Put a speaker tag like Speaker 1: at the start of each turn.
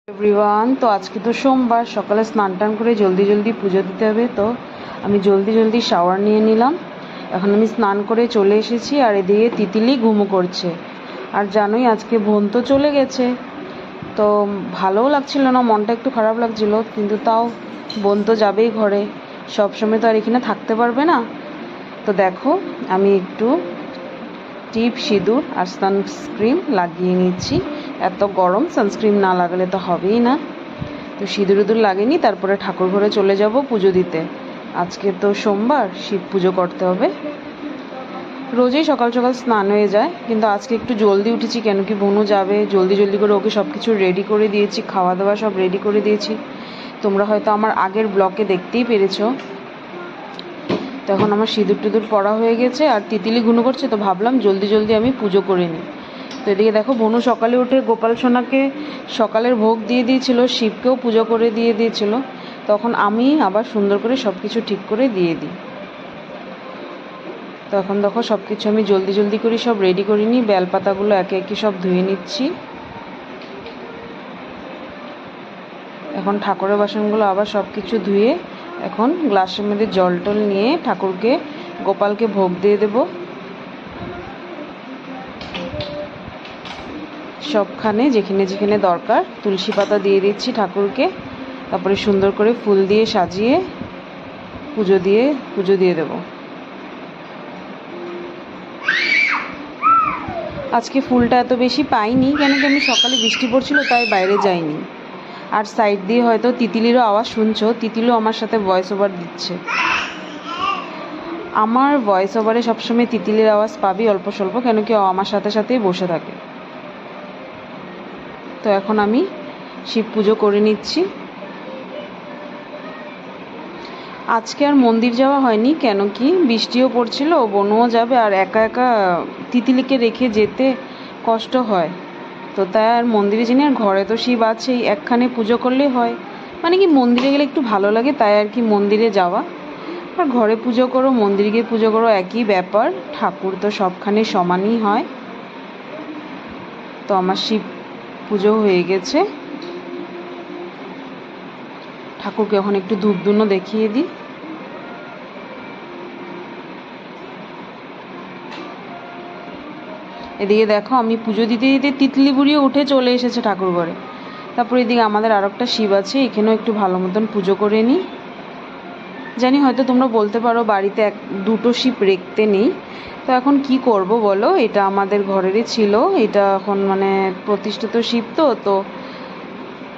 Speaker 1: Everyone, তো আজকে তো সোমবার, সকালে স্নান টান করে জলদি জলদি পুজো দিতে হবে। তো আমি জলদি জলদি শাওয়ার নিয়ে নিলাম। এখন আমি স্নান করে চলে এসেছি, আর এদিকে তিতিলি ঘুমো করছে। আর জানোই আজকে বোন তো চলে গেছে, তো ভালোও লাগছিল না, মনটা একটু খারাপ লাগছিল, কিন্তু তাও বোন তো যাবেই ঘরে, সবসময় তো আর এখানে থাকতে পারবে না। তো দেখো, আমি একটু টিপ, সিঁদুর আর সানস্ক্রিন লাগিয়ে নিচ্ছি। এত গরম, সানস্ক্রিন না লাগালে তো হবেই না। তো সিঁদুর লাগিয়ে তারপরে ঠাকুর ঘরে চলে যাব পুজো দিতে। আজকে তো সোমবার, শিব পুজো করতে হবে। রোজই সকাল সকাল স্নান হয়ে যায়, কিন্তু আজকে একটু জলদি উঠেছি, কেন কি বোনও যাবে। জলদি জলদি করে ওকে সব কিছু রেডি করে দিয়েছি, খাওয়া দাওয়া সব রেডি করে দিয়েছি। তোমরা হয়তো আমার আগের ব্লগে দেখতেই পেরেছো। তো এখন আমার সিঁদুর টিঁদুর পরা হয়ে গেছে, আর তিতিলি ঘুনো করছে, তো ভাবলাম জলদি জলদি আমি পুজো করে নিই। তো এদিকে দেখো, বনু সকালে উঠে গোপাল সোনাকে সকালের ভোগ দিয়ে দিয়েছিল, শিবকেও পুজো করে দিয়ে দিয়েছিল। তখন আমি আবার সুন্দর করে সব কিছু ঠিক করে দিয়ে দিই। তো এখন দেখো, সব কিছু আমি জলদি জলদি করে সব রেডি করে নিই। বেলপাতাগুলো একে একে সব ধুয়ে নিচ্ছি। এখন ঠাকুরের বাসনগুলো আবার সব কিছু ধুয়ে এখন গ্লাসের মধ্যে জল টল নিয়ে ঠাকুরকে, গোপালকে ভোগ দিয়ে দেব। সবখানে যেখানে যেখানে দরকার তুলসী পাতা দিয়ে দিচ্ছি ঠাকুরকে। তারপরে সুন্দর করে ফুল দিয়ে সাজিয়ে পুজো দিয়ে দেব। আজকে ফুলটা এত বেশি পাইনি, কেন কি আমি সকালে বৃষ্টি পড়ছিল, তাই বাইরে যাইনি। আর সাইড দিয়ে হয়তো তিতিলিরও আওয়াজ শুনছো, তিতিলিও আমার সাথে ভয়েস ওভার দিচ্ছে। আমার ভয়েস ওভারে সবসময় তিতিলির আওয়াজ পাবি অল্প স্বল্প, কেন কি আমার সাথে সাথেই বসে থাকে। তো এখন আমি শিব পুজো করে নিচ্ছি। আজকে আর মন্দির যাওয়া হয়নি, কেন কি বৃষ্টিও পড়ছিল, বনুও যাবে, আর একা একা তিতিলিকে রেখে যেতে কষ্ট হয়। তো তাই আর মন্দিরে যাইনি। আর ঘরে তো শিব আছেই, একখানে পুজো করলেই হয়। মানে কি, মন্দিরে গেলে একটু ভালো লাগে, তাই আর কি মন্দিরে যাওয়া। আর ঘরে পুজো করো, মন্দিরে গিয়ে পুজো করো, একই ব্যাপার। ঠাকুর তো সবখানে সমানই হয়। তো আমার শিব পুজো হয়ে গেছে। ঠাকুরকে এখন একটু ধূপ ধুনো দেখিয়ে দিই। এদিকে দেখো, আমি পুজো দিতে দিতে তিতলি বুড়িও উঠে চলে এসেছে ঠাকুর ঘরে। তারপর এদিকে আমাদের আর একটা শিব আছে, এখানেও একটু ভালো মতন পুজো করে নিই। জানি হয়তো তোমরা বলতে পারো বাড়িতে দুটো শিব রেখতে নেই, তো এখন কি করব বলো, এটা আমাদের ঘরেরই ছিল। এটা এখন মানে প্রতিষ্ঠিত শিব, তো